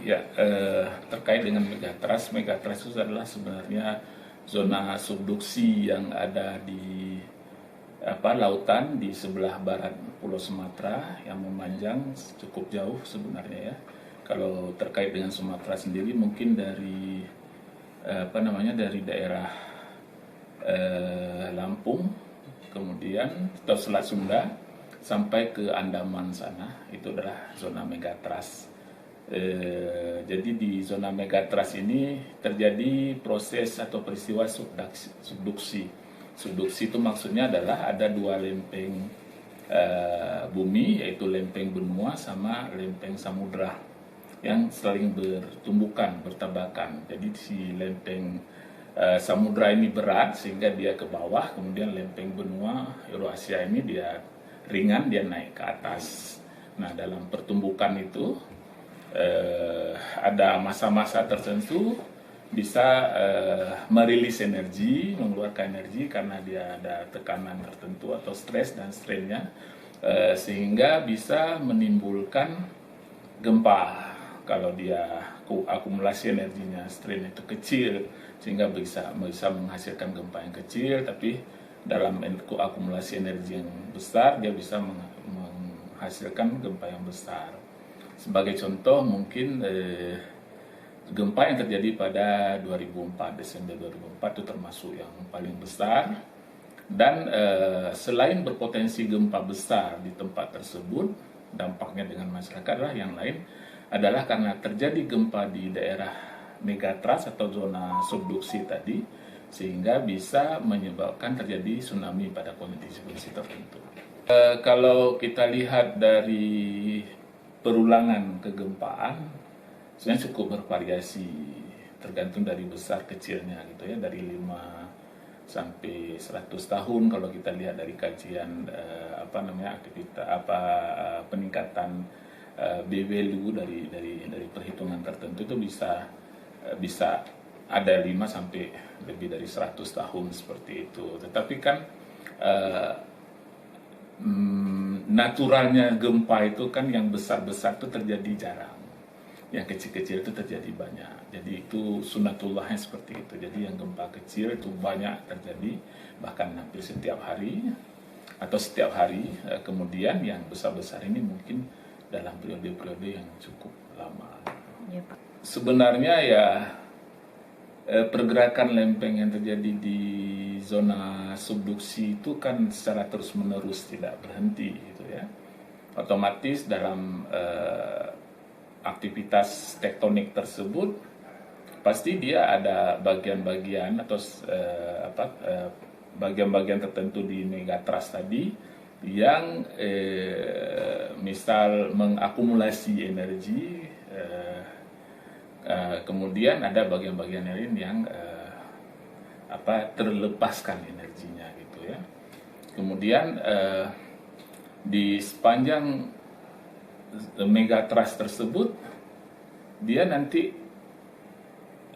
Ya, terkait dengan megatrust, megatrust itu adalah sebenarnya zona subduksi yang ada di lautan di sebelah barat Pulau Sumatera yang memanjang cukup jauh sebenarnya ya. Kalau terkait dengan Sumatera sendiri mungkin dari dari daerah Lampung, kemudian atau Selat Sunda sampai ke Andaman sana, itu adalah zona megatrust. Jadi di zona megatrust ini terjadi proses atau peristiwa subduksi. Subduksi itu maksudnya adalah ada dua lempeng bumi, yaitu lempeng benua sama lempeng samudra yang saling bertumbukan, bertabakan. Jadi si lempeng samudra ini berat sehingga dia ke bawah, kemudian lempeng benua Eurasia ini dia ringan, dia naik ke atas. Nah, dalam pertumbukan itu ada masa-masa tertentu bisa merilis energi, mengeluarkan energi karena dia ada tekanan tertentu atau stres dan strainnya, sehingga bisa menimbulkan gempa. Kalau dia akumulasi energinya, strain itu kecil, sehingga bisa menghasilkan gempa yang kecil, tapi dalam akumulasi energi yang besar dia bisa menghasilkan gempa yang besar. Sebagai contoh mungkin gempa yang terjadi pada 2004, Desember 2004 itu termasuk yang paling besar. Dan selain berpotensi gempa besar di tempat tersebut, dampaknya dengan masyarakat adalah yang lain adalah karena terjadi gempa di daerah megatrust atau zona subduksi tadi, sehingga bisa menyebabkan terjadi tsunami pada kondisi-kondisi tertentu. Kalau kita lihat dari perulangan kegempaan sebenarnya cukup bervariasi, tergantung dari besar kecilnya gitu ya, dari 5 sampai 100 tahun kalau kita lihat dari kajian peningkatan B-value dari perhitungan tertentu itu bisa ada 5 sampai lebih dari 100 tahun seperti itu. Tetapi kan naturalnya gempa itu kan yang besar-besar itu terjadi jarang, yang kecil-kecil itu terjadi banyak. Jadi itu sunatullahnya seperti itu. Jadi yang gempa kecil itu banyak terjadi, bahkan hampir setiap hari atau setiap hari. Kemudian yang besar-besar ini mungkin dalam periode-periode yang cukup lama. Ya, Pak. Sebenarnya ya pergerakan lempeng yang terjadi di zona subduksi itu kan secara terus-menerus tidak berhenti gitu ya. Otomatis dalam aktivitas tektonik tersebut pasti dia ada bagian-bagian atau bagian-bagian tertentu di megatrust tadi yang misal mengakumulasi energi, kemudian ada bagian-bagian lain yang terlepaskan energinya gitu ya. Kemudian di sepanjang megatrust tersebut dia nanti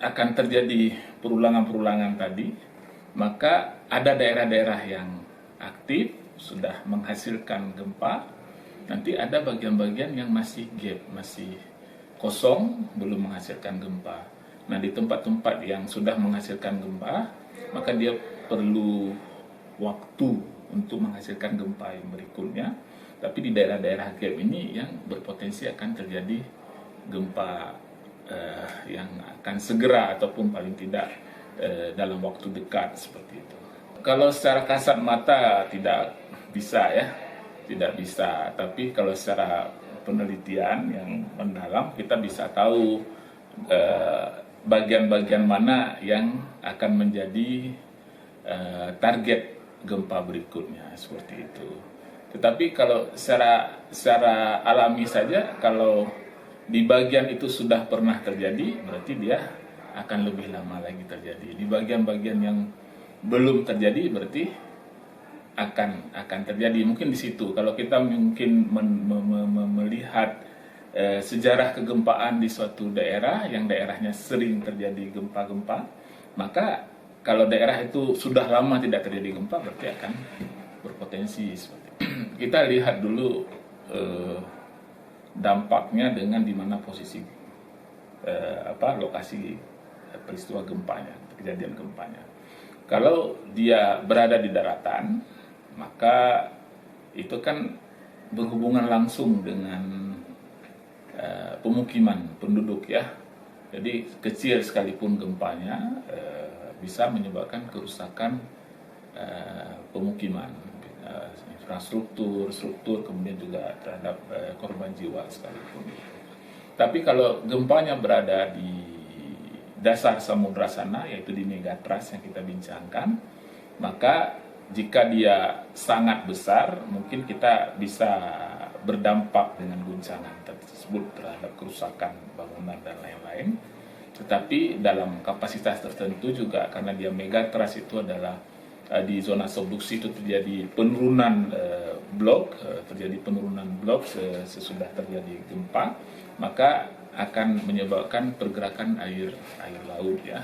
akan terjadi perulangan-perulangan tadi, maka ada daerah-daerah yang aktif sudah menghasilkan gempa, nanti ada bagian-bagian yang masih gap, masih kosong, belum menghasilkan gempa. Nah, di tempat-tempat yang sudah menghasilkan gempa, maka dia perlu waktu untuk menghasilkan gempa yang berikutnya. Tapi di daerah-daerah gap ini yang berpotensi akan terjadi gempa yang akan segera ataupun paling tidak dalam waktu dekat seperti itu. Kalau secara kasat mata tidak bisa ya, tidak bisa. Tapi kalau secara penelitian yang mendalam kita bisa tahu bagian-bagian mana yang akan menjadi target gempa berikutnya seperti itu. Tetapi kalau secara alami saja, kalau di bagian itu sudah pernah terjadi, berarti dia akan lebih lama lagi terjadi. Di bagian-bagian yang belum terjadi, berarti akan terjadi. Mungkin di situ. Kalau kita mungkin melihat sejarah kegempaan di suatu daerah, yang daerahnya sering terjadi gempa-gempa, maka kalau daerah itu sudah lama tidak terjadi gempa, berarti akan berpotensi seperti itu. Kita lihat dulu dampaknya dengan di mana posisi lokasi peristiwa gempanya, kejadian gempanya. Kalau dia berada di daratan, maka itu kan berhubungan langsung dengan pemukiman penduduk ya. Jadi kecil sekalipun gempanya bisa menyebabkan kerusakan pemukiman, infrastruktur, struktur, kemudian juga terhadap korban jiwa sekalipun. Tapi kalau gempanya berada di dasar samudra sana, yaitu di megatrust yang kita bincangkan, maka jika dia sangat besar, mungkin kita bisa berdampak dengan guncangan tersebut terhadap kerusakan bangunan dan lain-lain. Tetapi dalam kapasitas tertentu juga, karena dia megatrust itu adalah di zona subduksi itu terjadi penurunan blok, sesudah terjadi gempa, maka akan menyebabkan pergerakan air laut ya,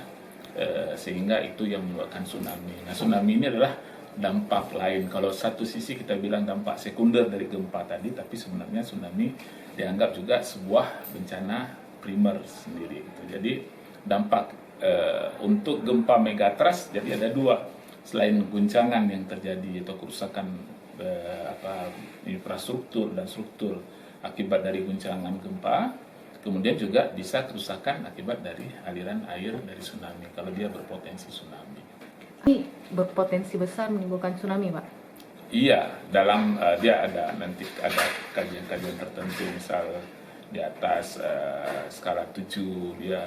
sehingga itu yang menyebabkan tsunami. Nah, tsunami ini adalah dampak lain. Kalau satu sisi kita bilang dampak sekunder dari gempa tadi, tapi sebenarnya tsunami dianggap juga sebuah bencana primer sendiri. Gitu. Jadi dampak untuk gempa megatrust jadi ada dua, selain guncangan yang terjadi atau kerusakan infrastruktur dan struktur akibat dari guncangan gempa. Kemudian juga bisa kerusakan akibat dari aliran air dari tsunami, kalau dia berpotensi tsunami. Ini berpotensi besar menimbulkan tsunami, Pak? Iya, dalam dia nanti ada kajian-kajian tertentu, misal di atas skala 7 dia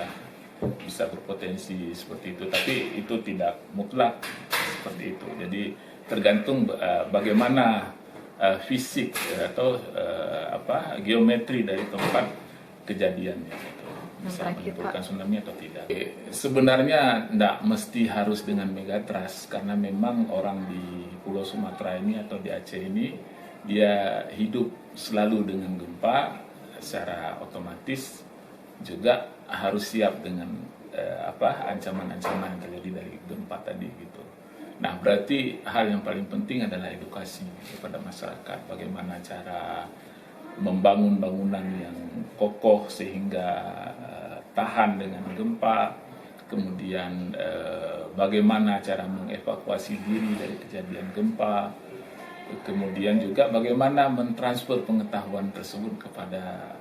bisa berpotensi seperti itu, tapi itu tidak mutlak seperti itu. Jadi tergantung bagaimana fisik atau geometri dari tempat kejadiannya, gitu. Bisa menimbulkan tsunami atau tidak. Sebenarnya tidak mesti harus dengan megatrust, karena memang orang di Pulau Sumatera ini atau di Aceh ini dia hidup selalu dengan gempa, secara otomatis juga harus siap dengan ancaman-ancaman yang terjadi dari gempa tadi gitu. Nah, berarti hal yang paling penting adalah edukasi kepada masyarakat, bagaimana cara membangun bangunan yang kokoh sehingga tahan dengan gempa, kemudian bagaimana cara mengevakuasi diri dari kejadian gempa, kemudian juga bagaimana mentransfer pengetahuan tersebut kepada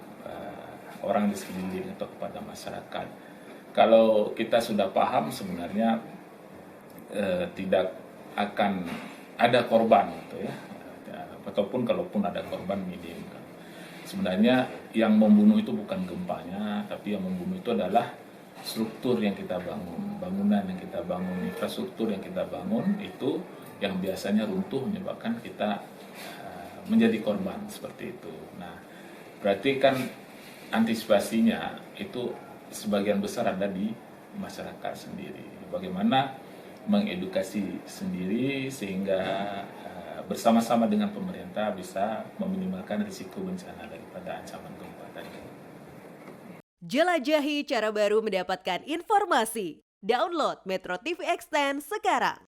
orang di sekeliling atau kepada masyarakat. Kalau kita sudah paham, sebenarnya tidak akan ada korban gitu ya, ataupun kalaupun ada korban minim. Sebenarnya yang membunuh itu bukan gempanya, tapi yang membunuh itu adalah struktur yang kita bangun, bangunan yang kita bangun, infrastruktur yang kita bangun, itu yang biasanya runtuh menyebabkan kita menjadi korban seperti itu. Nah, berarti kan antisipasinya itu sebagian besar ada di masyarakat sendiri. Bagaimana mengedukasi sendiri sehingga bersama-sama dengan pemerintah bisa meminimalkan risiko bencana daripada ancaman gempa tadi. Jelajahi cara baru mendapatkan informasi. Download Metro TV Extend sekarang.